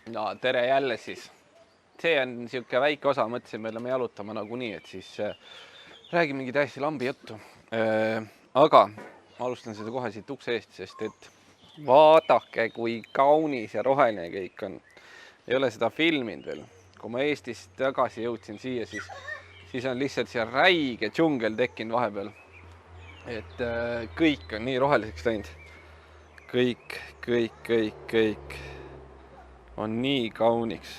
No tere jälle siis. See on niisugune väike osa, mõtlesin, me oleme jalutama nagunii, et siis räägimegi täiesti lambi juttu. Aga ma alustan seda kohe siit ukse eest, sest et vaadake, kui kaunis ja roheline kõik on. Ei ole seda filminud veel. Kui ma Eestist tagasi jõudsin siia, siis on lihtsalt siia räige džungel tekkinud vahepeal. Et kõik on nii roheliseks läinud. Kõik on nii kauniks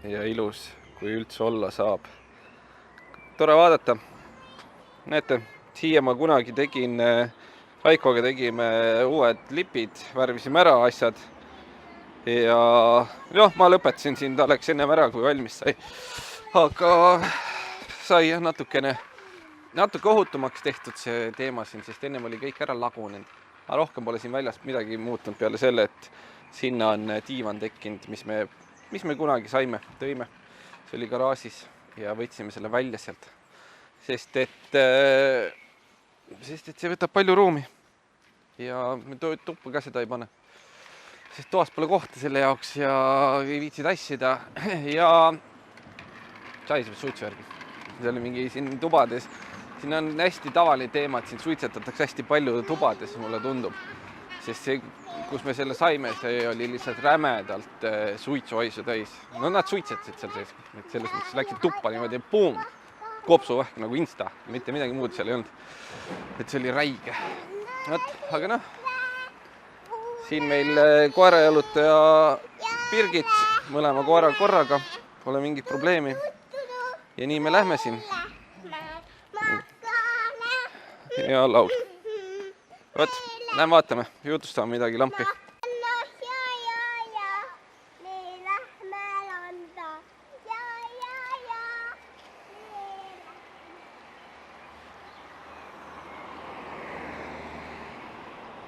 ja ilus, kui üldse olla saab. Tore vaadata. Näete, siia ma kunagi tegin, Aikoga tegime uued lipid, värvisime ära asjad. Ja ma lõpetasin siin, ta läks ennem ära, kui valmis sai. Aga sai natuke ohutumaks tehtud see teema siin, sest ennem oli kõik ära lagunenud. Aga rohkem pole siin väljast midagi muutunud peale selle, et sinna on diivan tekkinud, mis me kunagi tõime. See oli garaažis ja võtsime selle välja sealt. Sest et see võtab palju ruumi ja me tuppa ka seda ei pane. Sest toas pole kohta selle jaoks ja ei viitsi tassida ja sai see suitsuvärgi. See oli mingi siin tubades. Siin on hästi tavaline teema, et siin suitsetatakse hästi palju tubades, mulle tundub. Sest see, kus me selle saime, see oli lihtsalt rämedalt suitsuhaisu täis. No nad suitsetasid seal sees, et selles mõttes läksid tuppa niimoodi ja puum, kopsuvähk nagu Insta, mitte midagi muud seal ei olnud. Et see oli räige. Aga siin meil koerajalutaja Birgit, mõlema koera korraga, pole mingit probleemi. Ja nii me lähme siin. Ja laul. Lähme vaatame, jutustame midagi lampi.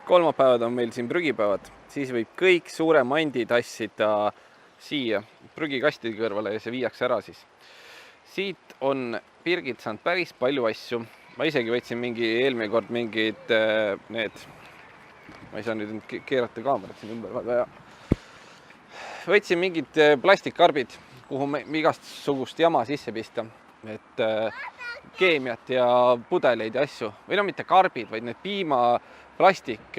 Kolmapäevad on meil siin prügipäevad, siis võib kõik suure mandi tassida siia prügikastide kõrvale ja see viiakse ära siis. Siit on Birgit saanud päris palju asju. Ma isegi võtsin eelmine kord mingid need, ma ei saa nüüd keerata kaamerat siin ümber väga. Võtsin mingid plastikkarbid, kuhu me igast sugust jama sisse pista. Et keemiat ja pudeleid ja asju. Või mitte karbid, vaid need piimaplastik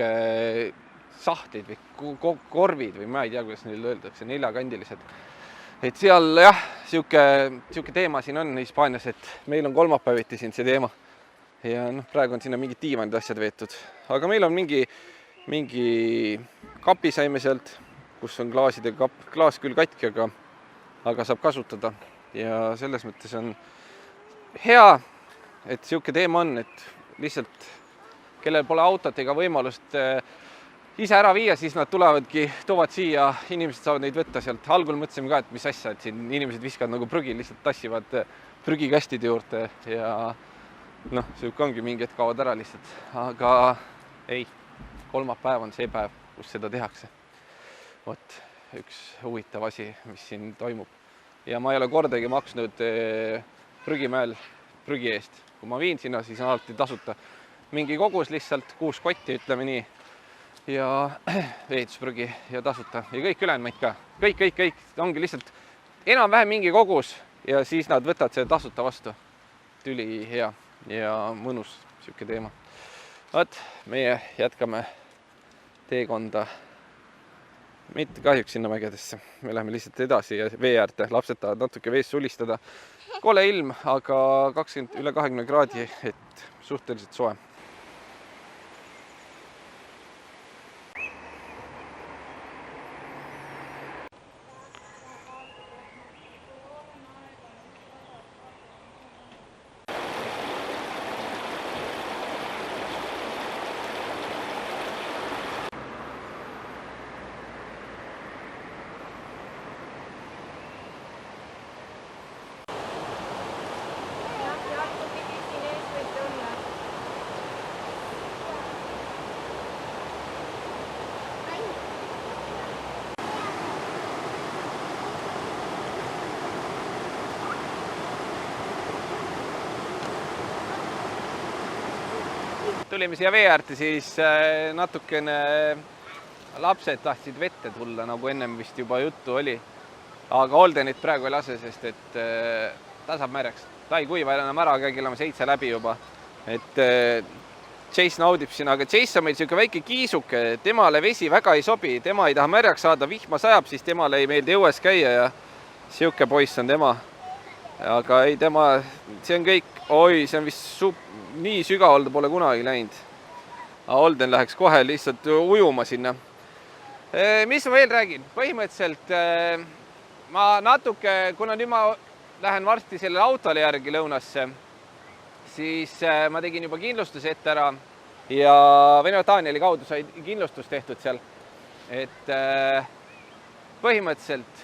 sahtlid või korvid või ma ei tea, kuidas neil öeldakse, 4-kandilised. Et seal siuke teema siin on Hispaanias, et meil on kolmapäeviti siin see teema. Ja praegu on sinna mingid diivanid asjad veetud. Aga meil on mingi kapi saime sealt, kus on klaaside kapp. Klaas küll katki, aga saab kasutada. Ja selles mõttes on hea, et siuke teema on, et lihtsalt kellel pole autot ega võimalust ise ära viia, siis nad toovad siia, inimesed saavad neid võtta sealt. Algul mõtlesime ka, et mis asja, et siin inimesed viskavad nagu prügi, lihtsalt tassivad prügikastide juurde ja siuke ongi mingi hetk kaovad ära lihtsalt. Aga ei, kolmapäev on see päev, kus seda tehakse. Üks huvitav asi, mis siin toimub. Ja ma ei ole kordagi maksnud prügimäel prügi eest. Kui ma viin sinna, siis on alati tasuta. Mingi kogus lihtsalt 6 kotti, ütleme nii. Ja ehitusprügi ja tasuta. Ja kõik ülejäänud ka. Kõik. Ongi lihtsalt enam-vähem mingi kogus ja siis nad võtavad selle tasuta vastu. Tüli hea ja mõnus siuke teema. Meie jätkame teekonda. Mitte kahjuks sinna mägedesse. Me läheme lihtsalt edasi ja vee äärde. Lapsed tahavad natuke vees sulistada. Kole ilm, aga üle 20 kraadi, et suhteliselt soe. tulime siia vee äärde, siis natukene lapsed tahtsid vette tulla, nagu ennem vist juba juttu oli. aga Holdenit praegu ei lase, sest et ta saab märjaks. Ta ei kuiva enam ära, aga kell on 7 läbi juba. Et Chase naudib siin, aga Chase on meil siuke väike kiisuke, temale vesi väga ei sobi, tema ei taha märjaks saada, vihma sajab, siis temale ei meeldi õues käia ja siuke poiss on tema. Aga ei, tema, see on kõik, oi, see on vist nii sügavalt pole kunagi läinud. Holden läheks kohe lihtsalt ujuma sinna. Mis ma veel räägin? Põhimõtteliselt ma natuke, kuna nüüd ma lähen varsti sellele autole järgi lõunasse, siis ma tegin juba kindlustuse ette ära ja Danieli kaudu sai kindlustus tehtud seal. Et põhimõtteliselt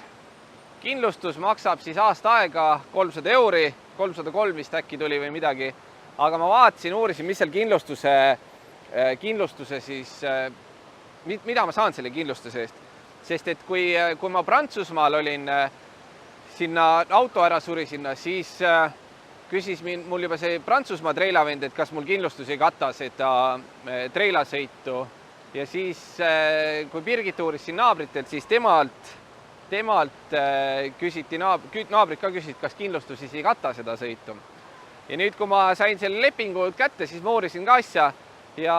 kindlustus maksab siis aasta aega 300 €, 303 vist äkki tuli või midagi. Aga ma vaatasin, uurisin, mis seal kindlustuse siis, mida ma saan selle kindlustuse eest. Sest et kui ma Prantsusmaal olin, sinna auto ära suri sinna, siis küsis mul juba see Prantsusmaa treilavend, et kas mul kindlustus ei kata seda treilasõitu. Ja siis, kui Birgit uuris siin naabritelt, siis temalt küsiti, naabrid ka küsisid, kas kindlustus siis ei kata seda sõitu. Ja nüüd, kui ma sain selle lepingu kätte, siis ma uurisin ka asja ja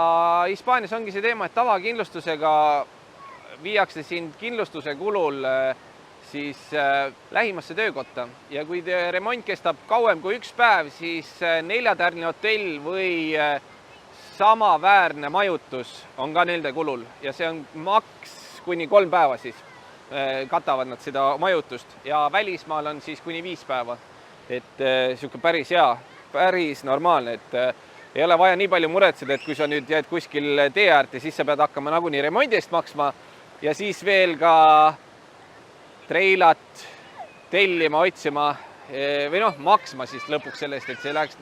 Hispaanias ongi see teema, et tavakindlustusega viiakse sind kindlustuse kulul siis lähimasse töökotta ja kui remont kestab kauem kui 1 päev, siis 4-tärni hotell või samaväärne majutus on ka nende kulul ja see on maks kuni 3 päeva siis katavad nad seda majutust ja välismaal on siis kuni 5 päeva. Et siuke päris hea, päris normaalne, et ei ole vaja nii palju muretseda, et kui sa nüüd jääd kuskil tee äärde, siis sa pead hakkama nagunii remondi eest maksma ja siis veel ka treilat tellima, otsima või maksma siis lõpuks sellest, et see läheks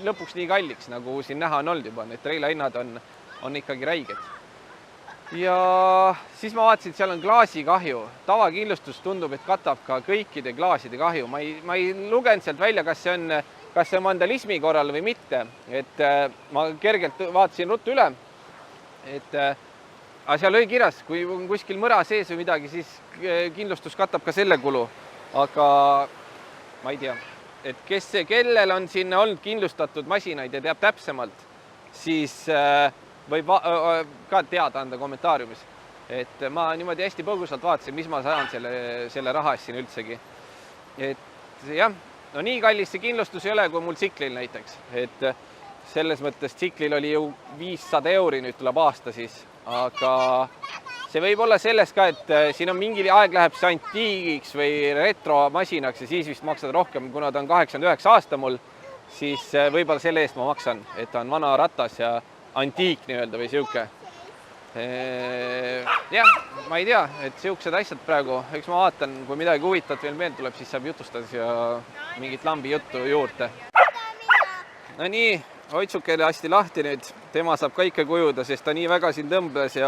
lõpuks nii kalliks, nagu siin näha on olnud juba. Need treila hinnad on ikkagi räiged. Ja siis ma vaatasin, et seal on klaasikahju. Tavakindlustus tundub, et katab ka kõikide klaaside kahju. Ma ei lugenud sealt välja, kas see on vandalismi korral või mitte. Et ma kergelt vaatasin ruttu üle. Aga seal oli kirjas, kui on kuskil mõra sees või midagi, siis kindlustus katab ka selle kulu. Aga ma ei tea, et kellel on sinna olnud kindlustatud masinaid ja teab täpsemalt, siis võib ka teada anda kommentaariumis. Et ma niimoodi hästi põgusalt vaatasin, mis ma saan selle raha eest siin üldsegi. Et jah, no nii kallis see kindlustus ei ole, kui mul tsiklil näiteks. Et selles mõttes tsiklil oli ju 500 € nüüd tuleb aasta siis. Aga see võib olla selles ka, et siin on mingi aeg läheb see antiigiks või retromasinaks ja siis vist maksad rohkem, kuna ta on 89 aasta mul, siis võib-olla selle eest ma maksan, et ta on vana ratas ja antiik nii-öelda või siuke. Jah, ma ei tea, et siuksed asjad praegu, eks ma vaatan, kui midagi huvitavat veel meelde tuleb, siis saab jutustada siia mingit lambi juttu juurde. No nii, Oitsuke lasti lahti nüüd, tema saab ka ikka kujuda, sest ta nii väga siin tõmbles ja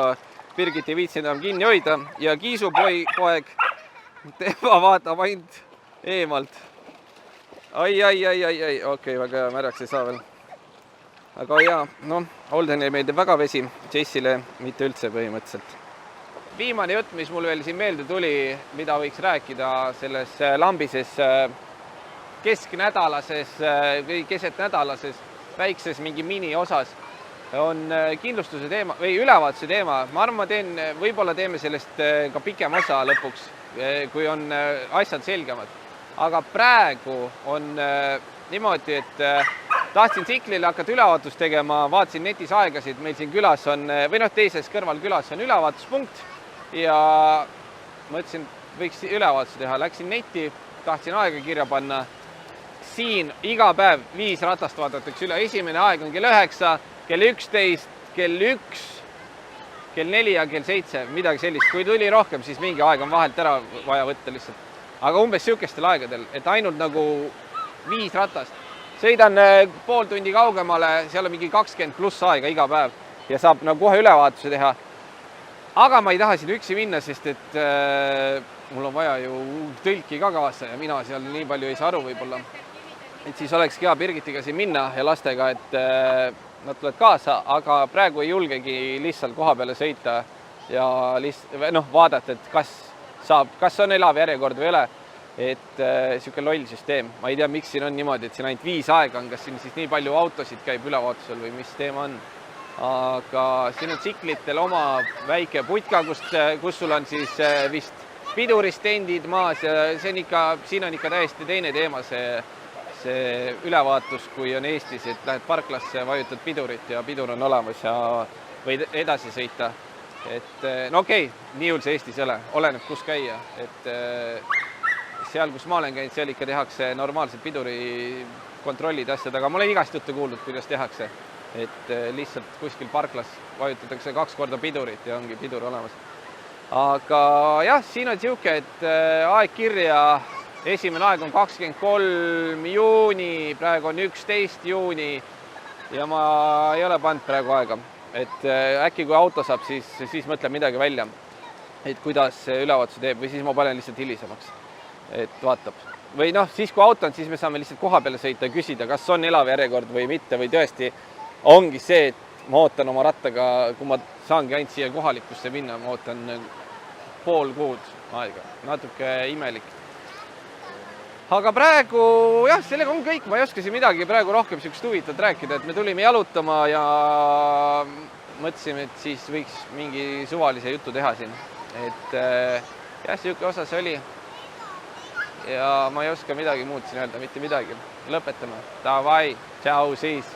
Birgit ei viitsinud enam kinni hoida ja Kiisu poeg, tema vaatab ainult eemalt. Ai, okei, väga hea, märjaks ei saa veel. Aga jaa, Holdenile meeldib väga vesi, Chase'ile mitte üldse põhimõtteliselt. Viimane jutt, mis mul veel siin meelde tuli, mida võiks rääkida selles lambises kesknädalases või keset nädalases väikses mingi mini osas on kindlustuse teema või ülevaatuse teema. Ma arvan, võib-olla teeme sellest ka pikem osa lõpuks, kui on asjad selgemad. Aga praegu on niimoodi, et tahtsin tsiklile hakata ülevaatust tegema, vaatasin netis aegasid, meil siin külas on, või teises kõrval külas on ülevaatuspunkt ja mõtlesin, võiks ülevaatuse teha. Läksin netti, tahtsin aega kirja panna. Siin iga päev 5 ratast vaadatakse üle. Esimene aeg on kell 9, kell 11, kell 1, kell 4 ja kell 7, midagi sellist. Kui tuli rohkem, siis mingi aeg on vahelt ära vaja võtta lihtsalt. Aga umbes siukestel aegadel, et ainult nagu 5 ratast. Sõidan pool tundi kaugemale, seal on mingi 20+ aega iga päev ja saab nagu kohe ülevaatuse teha. Aga ma ei taha siin üksi minna, sest et mul on vaja ju tõlki ka kaasa ja mina seal nii palju ei saa aru võib-olla. Et siis oleks hea Birgitiga siin minna ja lastega, et nad tulevad kaasa, aga praegu ei julgegi lihtsalt koha peale sõita ja vaadata, et kas on elav järjekord või ei ole. et sihuke loll süsteem. Ma ei tea, miks siin on niimoodi, et siin ainult 5 aega on, kas siin siis nii palju autosid käib ülevaatusel või mis teema on. Aga siin on tsiklitel oma väike putka, kus sul on siis vist piduristendid maas ja siin on ikka täiesti teine teema see ülevaatus, kui on Eestis, et lähed parklasse, vajutad pidurit ja pidur on olemas ja võid edasi sõita. Et no okei, nii hull see Eestis ei ole, oleneb kus käia, et seal, kus ma olen käinud, seal ikka tehakse normaalsed piduri kontrollid asjad, aga ma olen igast juttu kuulnud, kuidas tehakse. Et lihtsalt kuskil parklas vajutatakse 2 korda pidurit ja ongi pidur olemas. Aga jah, siin on siuke, et aeg kirja, esimene aeg on 23 juuni, praegu on 11 juuni ja ma ei ole pannud praegu aega. Et äkki kui auto saab, siis mõtleb midagi välja, et kuidas ülevaatuse teeb või siis ma panen lihtsalt hilisemaks, et vaatab. Või noh, siis kui auto on, siis me saame lihtsalt koha peale sõita ja küsida, kas on elav järjekord või mitte või tõesti ongi see, et ma ootan oma rattaga, kui ma saangi ainult siia kohalikusse minna, ma ootan pool kuud aega, natuke imelik. Aga praegu, jah, sellega on kõik, ma ei oska siin midagi praegu rohkem siukest huvitavat rääkida, et me tulime jalutama ja mõtlesime, et siis võiks mingi suvalise jutu teha siin. Et jah, siuke osa see oli. Ja ma ei oska midagi muud siin öelda, mitte midagi. Lõpetame. Davai, tšau siis!